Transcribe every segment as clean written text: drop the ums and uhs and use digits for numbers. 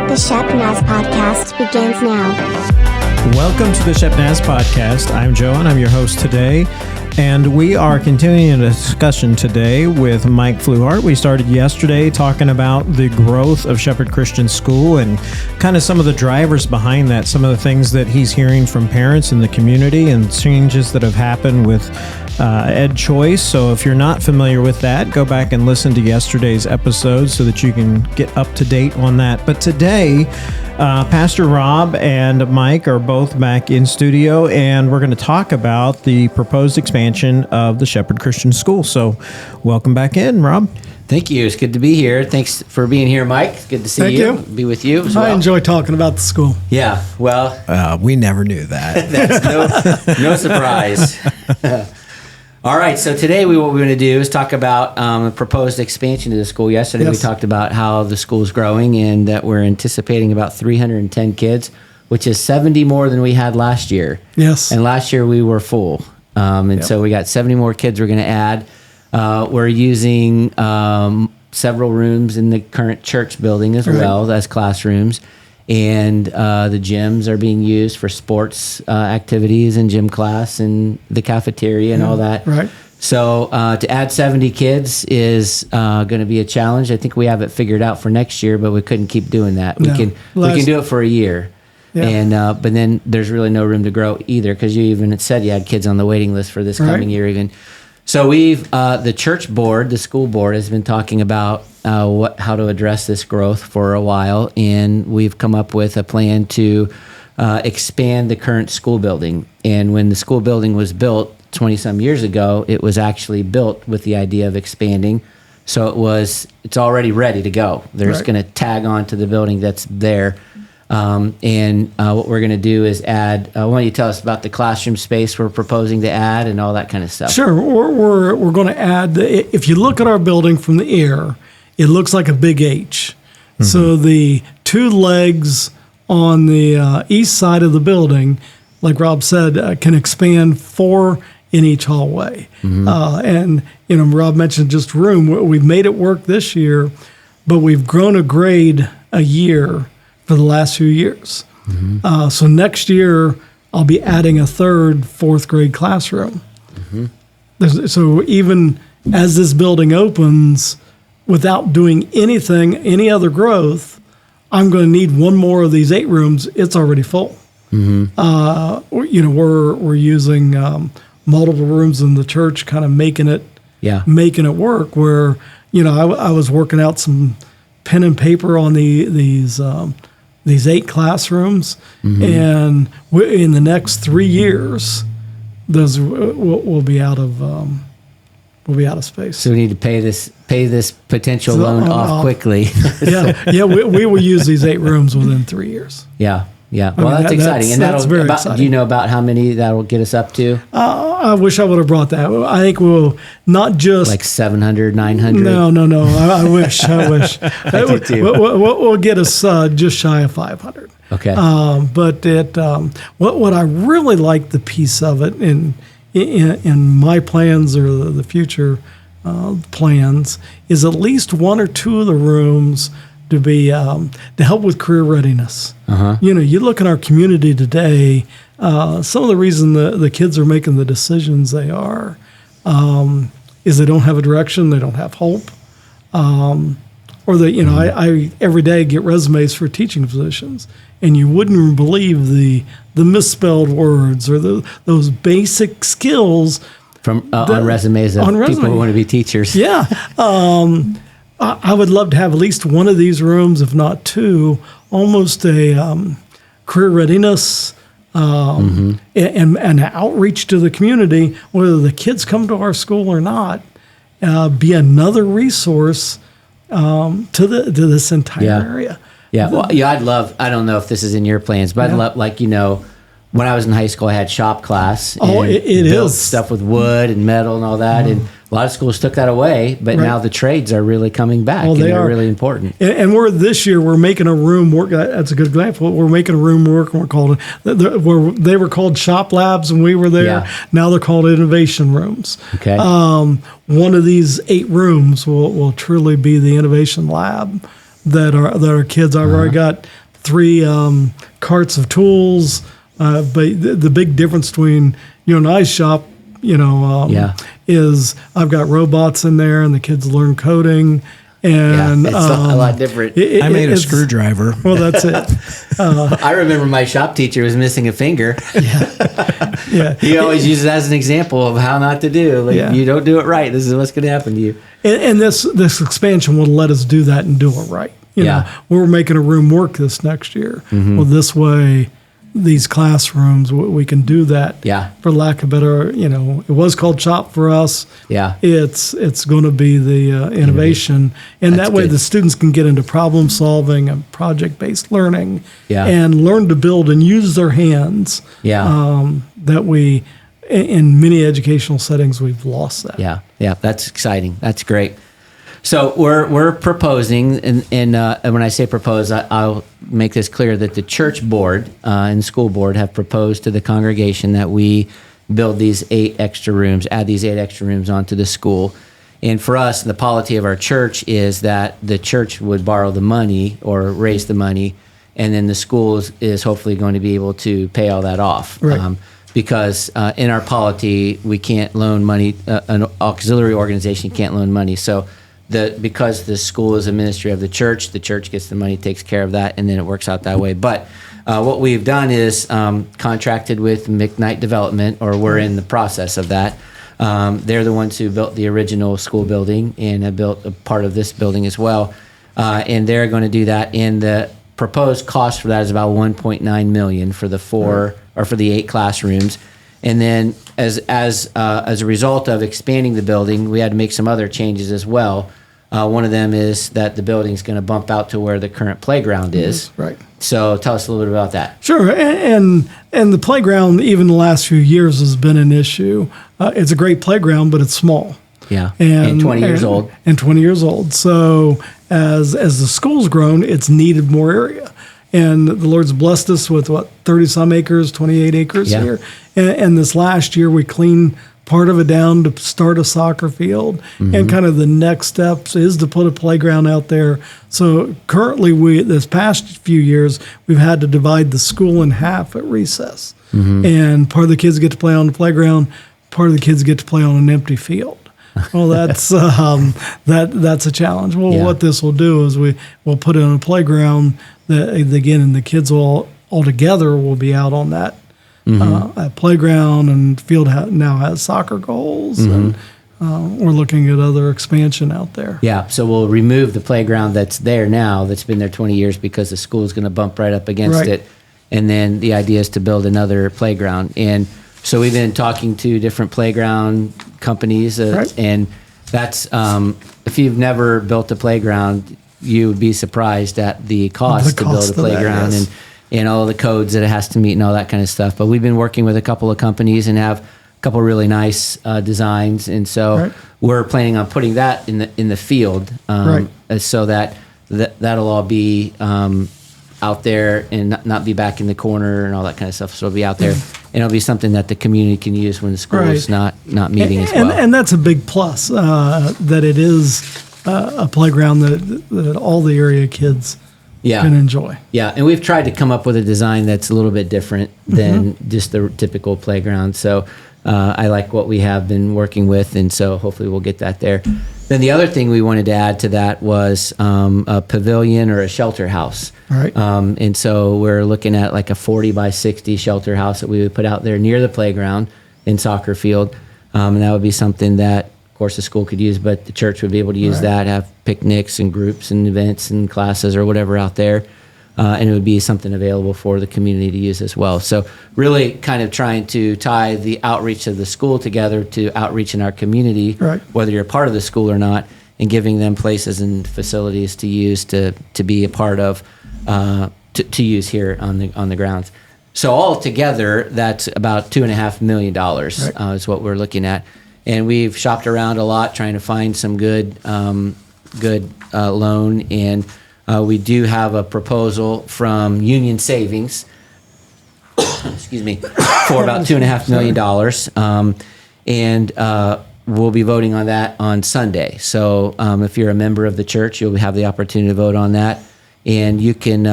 The Shep Naz Podcast begins now. Welcome to the Shep Naz Podcast. I'm Joe, and I'm your host today. And we are continuing a discussion today with Mike Fluhart. We started yesterday talking about the growth of Shepherd Christian School and kind of some of the drivers behind that, some of the things that he's hearing from parents in the community and changes that have happened with Ed Choice. So if you're not familiar with that, go back and listen to yesterday's episode so that you can get up to date on that. But today, Pastor Rob and Mike are both back in studio, and we're going to talk about the proposed expansion of the Shepherd Christian School. So welcome back in, Rob. Thank you. It's good to be here. Thanks for being here, Mike. It's good to see you. Be with you as well. I enjoy talking about the school. Yeah, well. We never knew that. That's no surprise. All right, so today what we're going to do is talk about a proposed expansion to the school. Yesterday we talked about how the school's growing and that we're anticipating about 310 kids, which is 70 more than we had last year. Yes. And last year we were full. So we got 70 more kids we're going to add. We're using several rooms in the current church building as well as classrooms. And the gyms are being used for sports activities and gym class and the cafeteria and all that. Right. So to add 70 kids is going to be a challenge. I think we have it figured out for next year, but we couldn't keep doing that. We can do it for a year. Yeah. And but then there's really no room to grow either, because you even said you had kids on the waiting list for this coming year even. So we've the church board, the school board, has been talking about how to address this growth for a while, and we've come up with a plan to expand the current school building. And when the school building was built 20-some years ago, it was actually built with the idea of expanding. So it's already ready to go. They're just going to tag on to the building that's there. And what we're going to do is add. Why don't you tell us about the classroom space we're proposing to add and all that kind of stuff? Sure. We're going to add. If you look at our building from the air, it looks like a big H. Mm-hmm. So the two legs on the east side of the building, like Rob said, can expand 4 in each hallway. Mm-hmm. And Rob mentioned just room. We've made it work this year, but we've grown a grade a year for the last few years. Mm-hmm. So next year, I'll be adding a third 4th grade classroom. Mm-hmm. So even as this building opens, without doing any other growth, I'm going to need one more of these 8 rooms. It's already full. Mm-hmm. We're using multiple rooms in the church, kind of making it work. Where I was working out some pen and paper on these 8 classrooms, mm-hmm. and in the next 3 years, those will be out of space. So we need to pay this potential loan off quickly. We will use these 8 rooms within 3 years. Yeah. Well, that's exciting. That's very exciting. Do you know about how many that'll get us up to? I wish I would have brought that. I think we'll not just like 700, 900. No. I wish. I do too. We'll get us just shy of 500. Okay. But what I really like the piece of it in my plans or the future plans is at least 1 or 2 of the rooms to be to help with career readiness. Uh-huh. You look in our community today. Some of the reason the kids are making the decisions they are is they don't have a direction, they don't have hope, or I every day get resumes for teaching positions, and you wouldn't believe the misspelled words or those basic skills from on resumes of people who want to be teachers. Yeah. I would love to have at least 1 of these rooms, if not 2, almost a career readiness and outreach to the community, whether the kids come to our school or not, be another resource to this entire area. Yeah, well, I'd love, I don't know if this is in your plans, but I'd love, when I was in high school, I had shop class. And it built is stuff with wood and metal and all that. Mm-hmm. And a lot of schools took that away, but now the trades are really coming back. Well, they're really important. And this year we're making a room work. That's a good example. We're making a room work, and they were called shop labs, and we were there. Yeah. Now they're called innovation rooms. Okay. One of these 8 rooms will truly be the innovation lab. that are kids. I've already got 3 carts of tools. But the big difference between you and I's shop, is I've got robots in there, and the kids learn coding. And it's a lot different. I made a screwdriver. Well, that's it. I remember my shop teacher was missing a finger. Yeah. He always uses it as an example of how not to do. Like, you don't do it right, this is what's going to happen to you. And this expansion will let us do that and do it right. You know, we're making a room work this next year. Well, this way, these classrooms, we can do that. For lack of better, it was called Shop for us. It's going to be the innovation, and That's that way good. the students can get into problem solving and project based learning, and learn to build and use their hands. That we, in many educational settings, we've lost that. Yeah, that's exciting. That's great. So we're proposing, and when I say propose, I'll make this clear that the church board and school board have proposed to the congregation that we build these 8 extra rooms, add these 8 extra rooms onto the school. And for us, the polity of our church is that the church would borrow the money or raise the money, and then the school is hopefully going to be able to pay all that off. Right. Because in our polity, we can't loan money, an auxiliary organization can't loan money. So because the school is a ministry of the church gets the money, takes care of that, and then it works out that way. But what we've done is contracted with McKnight Development, or we're in the process of that. They're the ones who built the original school building and have built a part of this building as well. And they're going to do that. And the proposed cost for that is about $1.9 million for the 4 or for the 8 classrooms. And then as a result of expanding the building, we had to make some other changes as well. One of them is that the building's going to bump out to where the current playground is. Right. So tell us a little bit about that. Sure, and the playground, even the last few years, has been an issue. It's a great playground, but it's small. Yeah, and 20 years old. And 20 years old. So as the school's grown, it's needed more area. And the Lord's blessed us with, 30-some acres, 28 acres here. And this last year, we cleaned part of it down to start a soccer field. And kind of the next steps is to put a playground out there. So currently, this past few years, we've had to divide the school in half at recess. And part of the kids get to play on the playground, part of the kids get to play on an empty field. Well, that's that's a challenge. Well, what this will do is we'll put it on a playground that, again, and the kids all together will be out on that playground, and field now has soccer goals, and we're looking at other expansion out there. Yeah, so we'll remove the playground that's there now, that's been there 20 years, because the school is going to bump right up against it. And then the idea is to build another playground. And so we've been talking to different playground companies, and that's if you've never built a playground, you would be surprised at the cost to build a playground and all the codes that it has to meet and all that kind of stuff. But we've been working with a couple of companies and have a couple of really nice designs, and so we're planning on putting that in the field, so that'll all be out there and not be back in the corner and all that kind of stuff. So it'll be out there, and it'll be something that the community can use when the school is not meeting as well. And that's a big plus, that it is a playground that all the area kids can enjoy. Yeah, and we've tried to come up with a design that's a little bit different than just the typical playground. So I like what we have been working with, and so hopefully we'll get that there. Then the other thing we wanted to add to that was a pavilion or a shelter house. And so we're looking at like a 40 by 60 shelter house that we would put out there near the playground and soccer field. And that would be something that, of course, the school could use, but the church would be able to use that, have picnics and groups and events and classes or whatever out there. And it would be something available for the community to use as well. So really kind of trying to tie the outreach of the school together to outreach in our community, whether you're a part of the school or not, and giving them places and facilities to use to be a part of, to use here on the grounds. So all together, that's about $2.5 million is what we're looking at. And we've shopped around a lot trying to find some good loan, and we do have a proposal from Union Savings, excuse me, for about $2.5 million. And we'll be voting on that on Sunday. So if you're a member of the church, you'll have the opportunity to vote on that. And you can,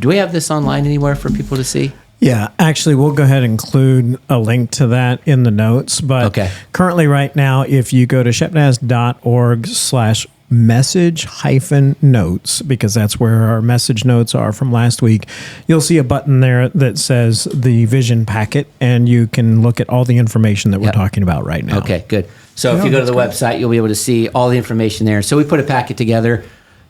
do we have this online anywhere for people to see? Yeah, actually, we'll go ahead and include a link to that in the notes. But currently right now, if you go to shepnaz.org/message-notes, because that's where our message notes are from last week, you'll see a button there that says the vision packet, and you can look at all the information that we're talking about right now. Okay, good. So if you go to the website, you'll be able to see all the information there. So we put a packet together,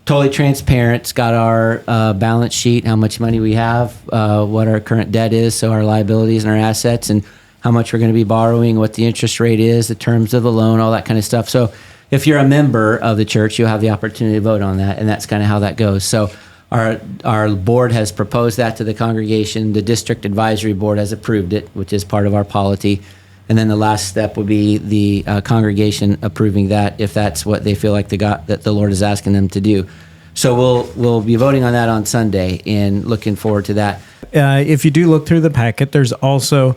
totally transparent. It's got our balance sheet, how much money we have, what our current debt is, so our liabilities and our assets, and how much we're going to be borrowing, what the interest rate is, the terms of the loan, all that kind of stuff. So if you're a member of the church, you'll have the opportunity to vote on that, and that's kind of how that goes. So our board has proposed that to the congregation. The district advisory board has approved it, which is part of our polity. And then the last step would be the congregation approving that, if that's what they feel like that the Lord is asking them to do. So we'll be voting on that on Sunday, and looking forward to that. If you do look through the packet, there's also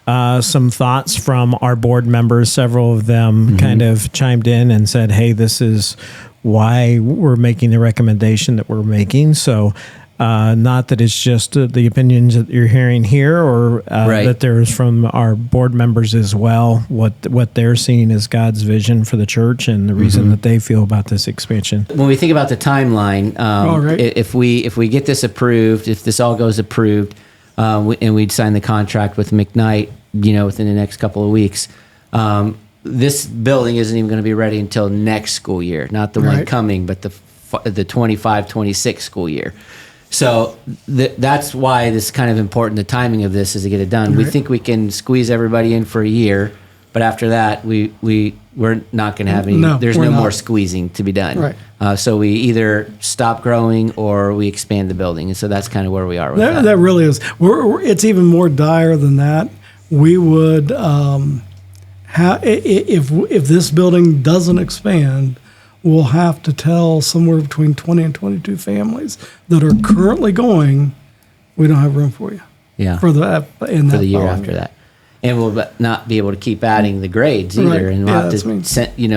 some thoughts from our board members. Several of them kind of chimed in and said, hey, this is why we're making the recommendation that we're making. So not that it's just the opinions that you're hearing here, or that there's from our board members as well, what they're seeing as God's vision for the church and the reason that they feel about this expansion. When we think about the timeline, if we get this approved, if this all goes approved, and we'd sign the contract with McKnight, within the next couple of weeks, this building isn't even going to be ready until next school year, not the one coming, but the 25-26 school year. So that's why this is kind of important. The timing of this is to get it done. We think we can squeeze everybody in for a year, but after that, we're not going to have any. There's no more squeezing to be done. So we either stop growing or we expand the building, and so that's kind of where we are with that. That really is. It's even more dire than that. We would if this building doesn't expand, we'll have to tell somewhere between 20 and 22 families that are currently going, we don't have room for you. Yeah. For the year after that. And we'll not be able to keep adding the grades either. And we'll have to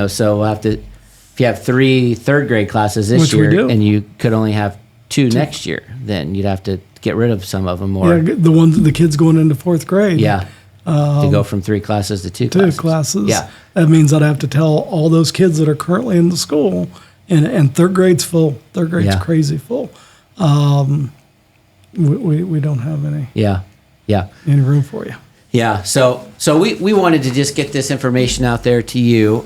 so we'll have to, if you have 3 third grade classes this year and you could only have 2 next year, then you'd have to get rid of some of them. Or the kids going into 4th grade. Yeah. To go from 3 classes to 2 classes. 2 classes. Yeah. That means I'd have to tell all those kids that are currently in the school, and 3rd grade's full. 3rd grade's crazy full. We don't have any. Any room for you. Yeah. So we wanted to just get this information out there to you.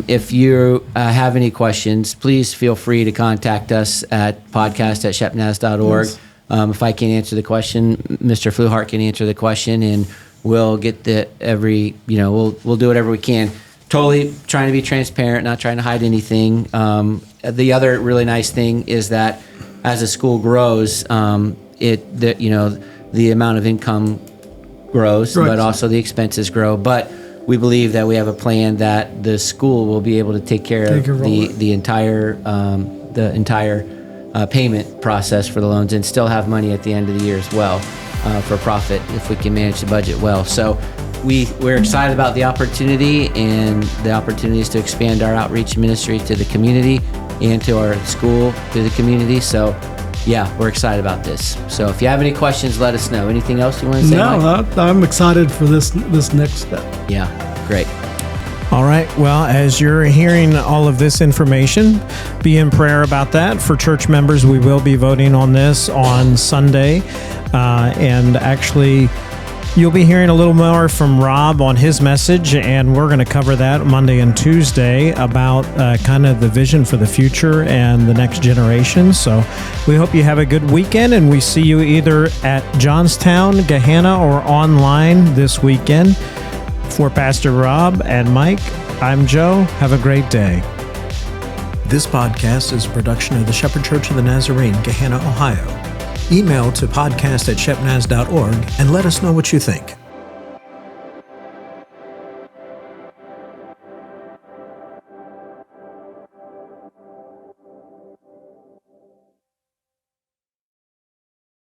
If you have any questions, please feel free to contact us at podcast@shepnaz.org. Yes. If I can't answer the question, Mr. Fluhart can answer the question, and we'll get we'll do whatever we can. Totally trying to be transparent, not trying to hide anything. The other really nice thing is that as the school grows, the amount of income grows, but also the expenses grow. But we believe that we have a plan that the school will be able to take care of the entire payment process for the loans, and still have money at the end of the year as well for profit if we can manage the budget well. So we're excited about the opportunity, and the opportunities to expand our outreach ministry to the community and to our school, to the community. So we're excited about this. So if you have any questions, let us know. Anything else you want to say, Mike? I'm excited for this next step. Yeah, great. All right. Well, as you're hearing all of this information, be in prayer about that. For church members, we will be voting on this on Sunday. And actually, you'll be hearing a little more from Rob on his message, and we're going to cover that Monday and Tuesday about kind of the vision for the future and the next generation. So we hope you have a good weekend, and we see you either at Johnstown, Gahanna, or online this weekend. For Pastor Rob and Mike, I'm Joe. Have a great day. This podcast is a production of the Shepherd Church of the Nazarene, Gahanna, Ohio. Email to podcast@shepnaz.org and let us know what you think.